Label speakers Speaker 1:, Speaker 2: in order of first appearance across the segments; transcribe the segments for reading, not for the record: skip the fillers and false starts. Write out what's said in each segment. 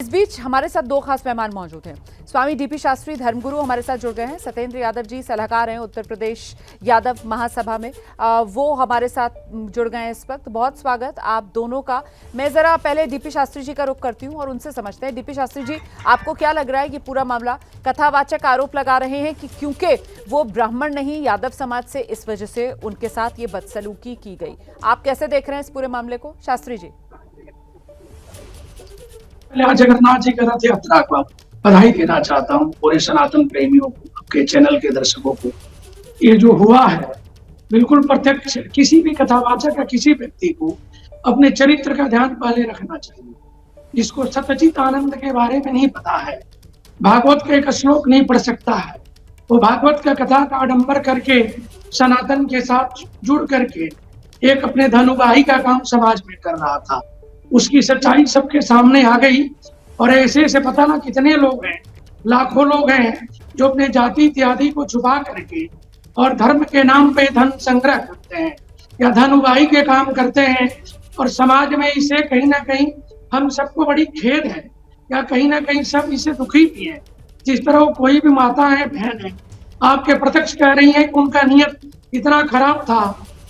Speaker 1: इस बीच हमारे साथ दो खास मेहमान मौजूद हैं। स्वामी डीपी शास्त्री धर्मगुरु हमारे साथ जुड़ गए हैं। सत्येंद्र यादव जी सलाहकार हैं उत्तर प्रदेश यादव महासभा में, वो हमारे साथ जुड़ गए हैं इस वक्त। बहुत स्वागत आप दोनों का। मैं जरा पहले डीपी शास्त्री जी का रुख करती हूं और उनसे समझते हैं। डीपी शास्त्री जी, आपको क्या लग रहा है कि पूरा मामला कथावाचक आरोप लगा रहे हैं कि क्योंकि वो ब्राह्मण नहीं यादव समाज से, इस वजह से उनके साथ ये बदसलूकी की गई। आप कैसे देख रहे हैं इस पूरे मामले को, शास्त्री जी?
Speaker 2: जगन्नाथ जी का रथ यात्रा का बधाई देना चाहता हूँ पूरे सनातन प्रेमियों को, आपके चैनल के दर्शकों को। ये जो हुआ है बिल्कुल प्रत्यक्ष। किसी भी कथावाचक या किसी व्यक्ति को अपने चरित्र का ध्यान पहले रखना चाहिए। जिसको सत्यचित आनंद के बारे में नहीं पता है, भागवत का एक श्लोक नहीं पढ़ सकता है, वो भागवत का कथा का आडंबर करके सनातन के साथ जुड़ करके एक अपने धनुवाही का काम समाज में कर रहा था। उसकी सच्चाई सबके सामने आ गई और ऐसे से पता ना कितने लोग हैं, लाखों लोग हैं जो अपने जाति इत्यादि को छुपा करके और धर्म के नाम पे धन संग्रह करते हैं या धन उगाही के काम करते हैं। और समाज में इसे कहीं ना कहीं हम सबको बड़ी खेद है या कहीं ना कहीं सब इसे दुखी भी है। जिस तरह वो कोई भी माता है, बहन है, आपके प्रत्यक्ष कह रही है कि उनका नियत इतना खराब था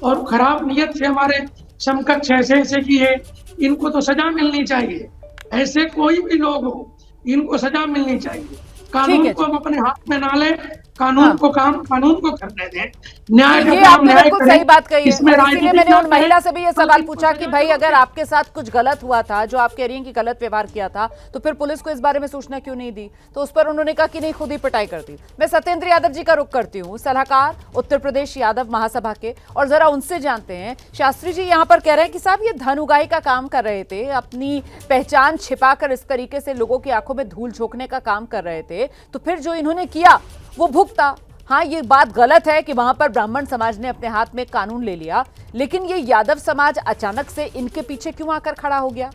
Speaker 2: और खराब नियत से हमारे समकक्ष ऐसे किए, इनको तो सजा मिलनी चाहिए। ऐसे कोई भी लोग हो, इनको सजा मिलनी चाहिए। कानून को हम अपने हाथ में ना लें, कानून को काम कानून को करने दें, न्याय का
Speaker 1: ये
Speaker 2: काम
Speaker 1: आपने
Speaker 2: न्याय
Speaker 1: बिल्कुल
Speaker 2: करें।
Speaker 1: सही बात कही है।
Speaker 2: इसमें
Speaker 1: इसीलिए मैंने उन महिला से भी ये सवाल पूछा कि भाई
Speaker 2: राजनीति
Speaker 1: अगर आपके साथ कुछ गलत हुआ था, जो आप कह रही हैं कि गलत व्यवहार किया था, तो फिर पुलिस को इस बारे में सूचना क्यों नहीं दी? तो उस पर उन्होंने कहा कि नहीं, खुद ही पिटाई कर दी। मैं सत्येंद्र यादव जी का रुख करती हूँ, सलाहकार उत्तर प्रदेश यादव महासभा के, और जरा उनसे जानते हैं। शास्त्री जी यहाँ पर कह रहे हैं कि साहब ये धन उगाही का काम कर रहे थे, अपनी पहचान छिपाकर इस तरीके से लोगों की आंखों में धूल झोंकने का काम कर रहे थे, तो फिर जो इन्होंने किया वो भुगता। हाँ, ये बात गलत है कि वहां पर ब्राह्मण समाज ने अपने हाथ में कानून ले लिया, लेकिन ये यादव समाज अचानक से इनके पीछे क्यों आकर खड़ा हो गया?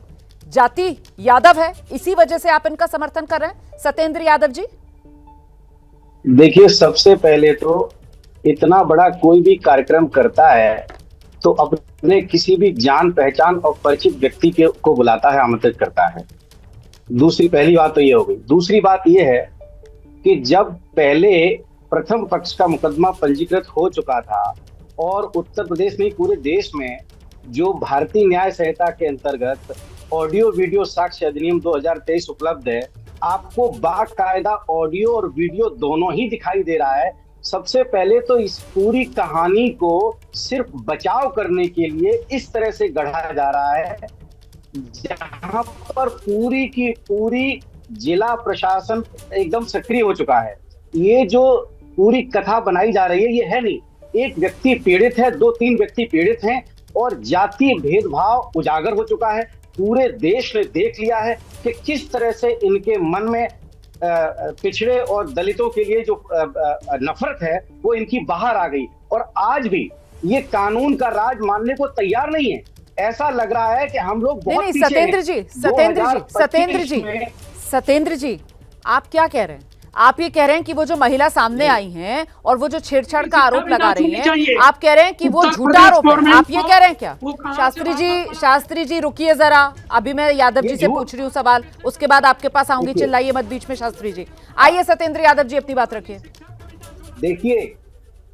Speaker 1: जाति यादव है, इसी वजह से आप इनका समर्थन कर रहे हैं, सत्येंद्र यादव जी?
Speaker 3: देखिए, सबसे पहले तो इतना बड़ा कोई भी कार्यक्रम करता है तो अपने किसी भी जान पहचान और परिचित व्यक्ति को बुलाता है, आमंत्रित करता है। दूसरी पहली बात तो ये हो गई। दूसरी बात ये है कि जब पहले प्रथम पक्ष का मुकदमा पंजीकृत हो चुका था और उत्तर प्रदेश में पूरे देश में जो भारतीय न्याय संहिता के अंतर्गत ऑडियो वीडियो साक्ष्य अधिनियम 2023 उपलब्ध है, आपको बाकायदा ऑडियो और वीडियो दोनों ही दिखाई दे रहा है। सबसे पहले तो इस पूरी कहानी को सिर्फ बचाव करने के लिए इस तरह से गढ़ा जा रहा है, जहां पर पूरी की पूरी जिला प्रशासन एकदम सक्रिय हो चुका है। ये जो पूरी कथा बनाई जा रही है, ये है नहीं, एक व्यक्ति पीड़ित है, 2-3 व्यक्ति पीड़ित हैं और जातीय भेदभाव उजागर हो चुका है। पूरे देश ने देख लिया है कि किस तरह से इनके मन में पिछड़े और दलितों के लिए जो नफरत है वो इनकी बाहर आ गई। और आज भी ये कानून का राज मानने को तैयार नहीं है। ऐसा लग रहा है कि हम लोग बहुत पीछे हैं।
Speaker 1: सत्येंद्र जी, आप क्या कह रहे हैं? आप ये कह रहे हैं कि वो जो महिला सामने आई हैं और वो जो छेड़छाड़ का आरोप लगा रही हैं, आप कह रहे हैं कि वो झूठा आरोप है, आप ये कह रहे हैं क्या? शास्त्री जी रुकिए जरा, अभी मैं यादव जी से पूछ रही हूँ सवाल, उसके बाद आपके पास आऊंगी, चिल्लाइए मत बीच में। शास्त्री जी आइए, सत्येंद्र यादव जी अपनी बात रखिए।
Speaker 3: देखिए,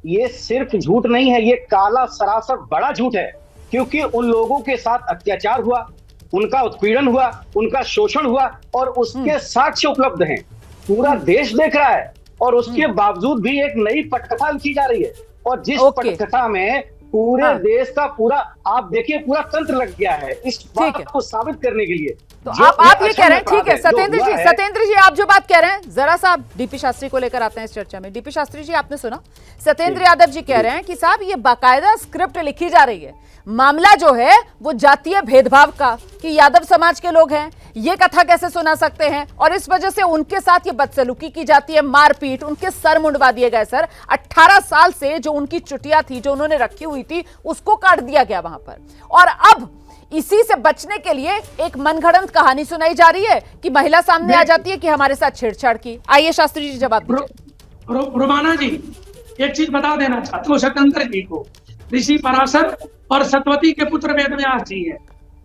Speaker 3: ये सिर्फ झूठ नहीं है, ये काला सरासर बड़ा झूठ है, क्योंकि उन लोगों के साथ अत्याचार हुआ, उनका उत्पीड़न हुआ, उनका शोषण हुआ और उसके साक्ष्य उपलब्ध हैं। पूरा देश देख रहा है और उसके बावजूद भी एक नई पटकथा लिखी जा रही है। और जिस पटकथा में पूरे देश का पूरा, आप देखिए, पूरा तंत्र लग गया है इस बात को साबित करने के लिए।
Speaker 1: तो आप ये कह रहे हैं, ठीक है सत्येंद्र जी आप जो बात कह रहे हैं, जरा सा डीपी शास्त्री को लेकर आते हैं इस चर्चा में। डीपी शास्त्री जी, आपने सुना सत्येंद्र यादव जी कह रहे हैं कि साहब ये बाकायदा स्क्रिप्ट लिखी जा रही है, मामला जो है वो जातीय भेदभाव का, कि यादव समाज के लोग हैं, ये कथा कैसे सुना सकते हैं, और इस वजह से उनके साथ ये बदसलूकी की जाती है, मारपीट, उनके सर मुंडवा दिए गए। सर 18 साल से जो उनकी चुटिया थी, जो उन्होंने रखी हुई थी, उसको काट दिया गया वहां पर। और अब इसी से बचने के लिए एक मनगढ़ंत कहानी सुनाई जा रही है कि महिला सामने आ जाती है कि हमारे साथ छेड़छाड़ की। आइए शास्त्री जी जवाब दीजिए।
Speaker 2: रोमाना जी, एक चीज बता देना चाहता हूँ शतंत्र जी को। ऋषि पराशर और सतवती के पुत्र वेदव्यास जी है।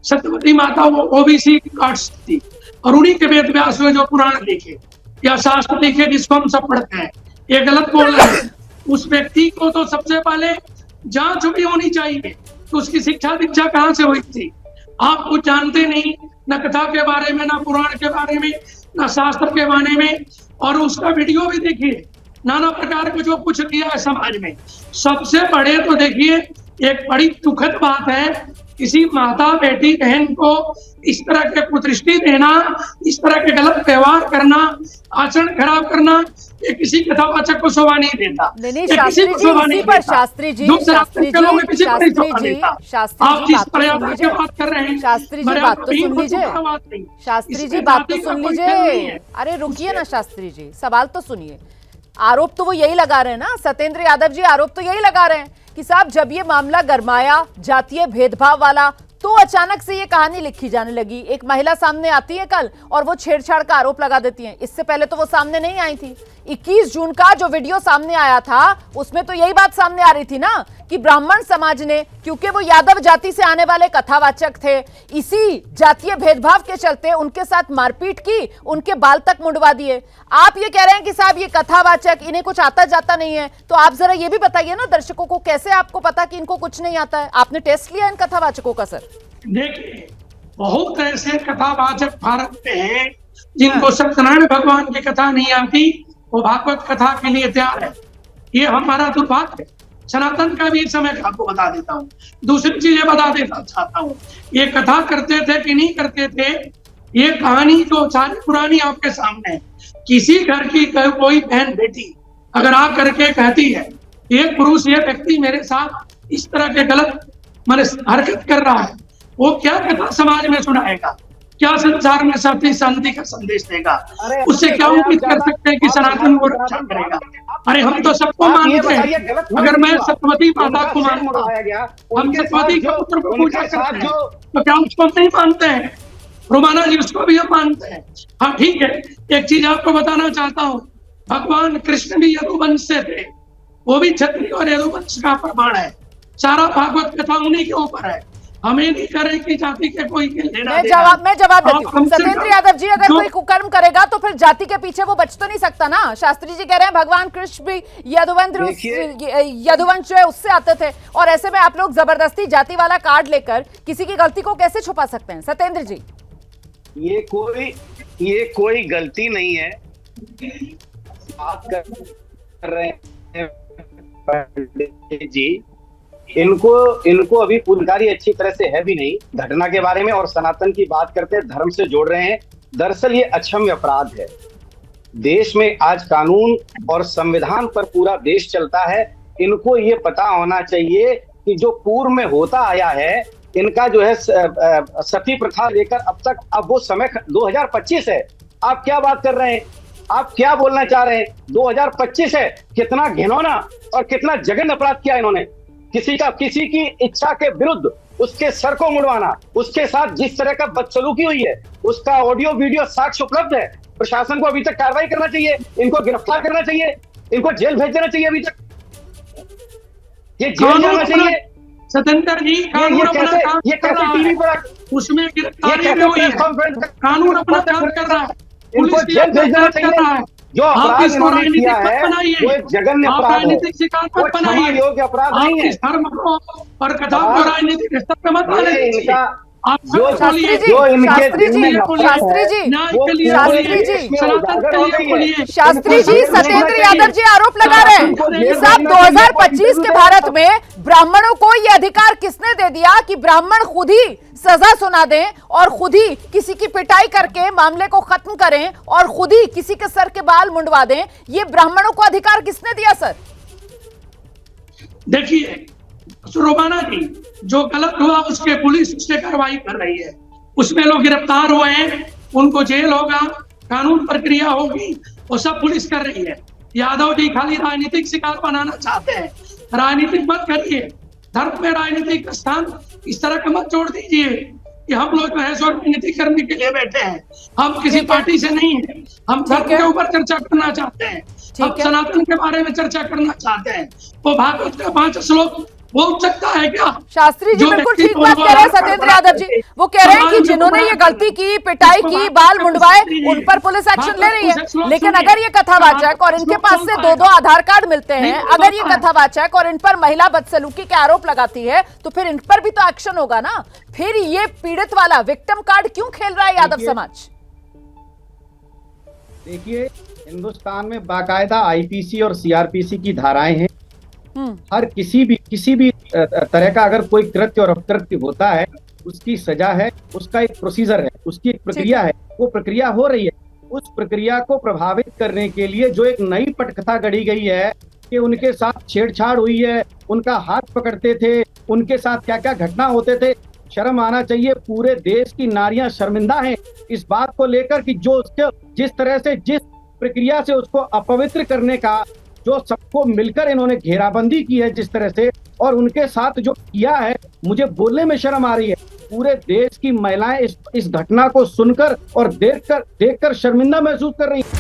Speaker 2: सत्यवती माता वो ओबीसी कास्ट थी, और उन्हीं के वेद व्यास हुए जो पुराण लिखे या शास्त्र लिखे जिसको हम सब पढ़ते हैं, ये गलत बोल रहे हैं। उस व्यक्ति को तो सबसे पहले जांच भी होनी चाहिए तो उसकी शिक्षा दीक्षा कहाँ से हुई थी। आप कुछ जानते नहीं, न कथा के बारे में, न पुराण के बारे में, न शास्त्र के बारे में, और उसका वीडियो भी देखिए, नाना प्रकार के जो कुछ किया है समाज में। सबसे बड़े तो देखिए, एक बड़ी दुखद बात है, किसी माता बेटी बहन को इस तरह के कुदृष्टि देना, इस तरह के गलत व्यवहार करना, आचरण खराब करना, ये किसी कथावाचक को शोभा नहीं देता।
Speaker 1: नहीं शास्त्री जी, इसी पर शास्त्री जी, शास्त्री जी,
Speaker 2: आप जिस प्रयास की बात कर रहे हैं,
Speaker 1: शास्त्री जी बात तो सुन लीजिए, शास्त्री जी बात तो सुन लीजिए। अरे रुकिए ना शास्त्री जी, सवाल तो सुनिए। आरोप तो वो यही लगा रहे हैं ना, सत्येंद्र यादव जी आरोप तो यही लगा रहे हैं कि साहब जब ये मामला गरमाया जातीय भेदभाव वाला, तो अचानक से ये कहानी लिखी जाने लगी। एक महिला सामने आती है कल और वो छेड़छाड़ का आरोप लगा देती है। इससे पहले तो वो सामने नहीं आई थी। 21 जून का जो वीडियो सामने आया था उसमें तो यही बात सामने आ रही थी ना कि ब्राह्मण समाज ने, क्योंकि वो यादव जाति से आने वाले कथावाचक थे, इसी जातीय भेदभाव के चलते उनके साथ मारपीट की, उनके बाल तक मुंडवा दिए। आप ये कह रहे हैं कि साहब ये कथावाचक, इन्हें कुछ आता जाता नहीं है, तो आप जरा ये भी बताइए ना दर्शकों को, कैसे आपको पता कि इनको कुछ नहीं आता है? आपने टेस्ट लिया इन कथावाचकों का? सर
Speaker 2: देखिए, बहुत ऐसे कथावाचक भारत में हैं जिनको सत्यनारायण भगवान की कथा नहीं आती, वो भागवत कथा के लिए तैयार है। ये हमारा दुर्भाग्य है। सनातन का भी इस समय आपको बता देता हूँ। दूसरी चीजें बता देना चाहता हूँ, ये कथा करते थे कि नहीं करते थे, ये कहानी जो सारी पुरानी आपके सामने है। किसी घर की कोई बहन बेटी अगर आ करके कहती है एक पुरुष, ये व्यक्ति मेरे साथ इस तरह के गलत हरकत कर रहा है, वो क्या कथा समाज में सुनाएगा, क्या संसार में शांति का संदेश देगा? उससे क्या उम्मीद कर सकते हैं कि सनातन को रक्षा करेगा? अरे हम तो सबको मानते हैं। अगर मैं सत्यवती माता को मानता हूँ, हम सत्यवती के पुत्र को पूजा करते हैं, तो क्या उसको नहीं मानते हैं? रोमाना जी उसको भी हम मानते हैं। हाँ ठीक है, एक चीज आपको बताना चाहता हूँ, भगवान कृष्ण भी यदुवंश से थे, वो भी क्षत्रिय और यदुवंश का प्रमाण है। सारा भागवत कथा उन्हीं के ऊपर है। हमें नहीं करे कि जाति के कोई
Speaker 1: मैं जवाब देती हूँ। सत्येंद्र यादव जी, अगर कोई कुकर्म करेगा तो फिर जाति के पीछे वो बच तो नहीं सकता ना। शास्त्री जी कह रहे हैं भगवान कृष्ण भी यदुवंश जो है उससे आते थे, और ऐसे में आप लोग जबरदस्ती जाति वाला कार्ड लेकर किसी की गलती को कैसे छुपा सकते हैं? सत्येंद्र जी,
Speaker 3: ये कोई गलती नहीं है। बात कर रहे हैं जी, इनको अभी पूरी अच्छी तरह से है भी नहीं घटना के बारे में, और सनातन की बात करते हैं, धर्म से जोड़ रहे हैं। दरअसल ये अक्षम्य अपराध है। देश में आज कानून और संविधान पर पूरा देश चलता है। इनको ये पता होना चाहिए कि जो पूर्व में होता आया है, इनका जो है सती प्रथा लेकर अब तक, अब वो समय 2025 है। आप क्या बात कर रहे हैं? आप क्या बोलना चाह रहे हैं? 2025 है। कितना घिनौना और कितना जघन्य अपराध किया इन्होंने। किसी की इच्छा के विरुद्ध उसके सर को मुड़वाना, उसके साथ जिस तरह का बदसलूकी हुई है, उसका ऑडियो वीडियो साक्ष्य उपलब्ध है। प्रशासन को अभी तक कार्रवाई करना चाहिए, इनको गिरफ्तार करना चाहिए, इनको जेल भेज देना चाहिए। अभी तक ये जेल जाना चाहिए।
Speaker 2: सत्येंद्र जी,
Speaker 3: ये कैसे टीवी पर
Speaker 2: उसमें गिरफ्तारी भी हुई है, कानून अपना काम कर रहा है, पुलिस जेल भेज देना चाहिए।
Speaker 3: जो अपराध इन्होंने किया है वो एक जघन्य अपराध है,
Speaker 2: राजनीतिक शिकार मत बनाइए,
Speaker 3: योग्य अपराध नहीं है।
Speaker 2: धर्म को और कथा को राजनीतिक स्तर पे मत लाने दीजिए। आप
Speaker 3: जो
Speaker 1: शास्त्री जी, सत्येंद्र यादव जी आरोप लगा रहे हैं कि साहब 2025 के भारत में ब्राह्मणों को ये अधिकार किसने दे दिया कि ब्राह्मण खुद ही सजा सुना दें और खुद ही किसी की पिटाई करके मामले को खत्म करें और खुद ही किसी के सर के बाल मुंडवा दें? ये ब्राह्मणों को अधिकार किसने दिया सर?
Speaker 2: देखिए रोमाना जी, जो गलत हुआ उसके पुलिस उससे कार्रवाई कर रही है, उसमें लोग गिरफ्तार हुए हैं, उनको जेल होगा, कानून प्रक्रिया होगी, वो सब पुलिस कर रही है। यादव जी खाली राजनीतिक शिकार बनाना चाहते हैं, राजनीतिक मत करिए, धर्म में राजनीतिक स्थान इस तरह का मत जोड़ दीजिए कि हम लोग बहस और राजनीति करने के लिए बैठे हैं। हम किसी पार्टी से नहीं है, हम धर्म के ऊपर चर्चा करना चाहते हैं, हम सनातन के बारे में चर्चा करना चाहते हैं। वो भागवत का 5 श्लोक बोल सकता है क्या?
Speaker 1: शास्त्री जी
Speaker 2: जो
Speaker 1: बिल्कुल
Speaker 2: व्यक्ति
Speaker 1: ठीक बात कह रहे हैं सत्येंद्र यादव जी। वो कह रहे हैं कि जिन्होंने ये गलती की, पिटाई की, बाल मुंडवाए, उन पर पुलिस एक्शन ले रही है। लेकिन अगर ये कथावाचक और इनके पास से 2-2 आधार कार्ड मिलते हैं, अगर ये कथावाचक और इन पर महिला बदसलूकी के आरोप लगाती है, तो फिर इन पर भी तो एक्शन होगा ना। फिर ये पीड़ित वाला विक्टिम कार्ड क्यों खेल रहा है यादव समाज?
Speaker 4: देखिए, हिंदुस्तान में बाकायदा आईपीसी और सीआरपीसी की धाराएं हैं। हर किसी भी तरह का अगर कोई कृत्य और अपकृत्य होता है, उसकी सजा है, उसका एक प्रोसीजर है, उसकी एक प्रक्रिया है। वो प्रक्रिया हो रही है। उस प्रक्रिया को प्रभावित करने के लिए जो एक नई पटकथा गढ़ी गई है कि उनके साथ छेड़छाड़ हुई है, उनका हाथ पकड़ते थे, उनके साथ क्या क्या घटना होते थे, शर्म आना चाहिए। पूरे देश की नारियां शर्मिंदा हैं इस बात को लेकर कि जो उसके जिस तरह से, जिस प्रक्रिया से उसको अपवित्र करने का जो सबको मिलकर इन्होंने घेराबंदी की है जिस तरह से, और उनके साथ जो किया है, मुझे बोलने में शर्म आ रही है। पूरे देश की महिलाएं इस घटना को सुनकर और देखकर शर्मिंदा महसूस कर रही हैं।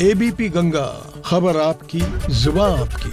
Speaker 5: एबीपी गंगा, खबर आपकी, जुबान आपकी।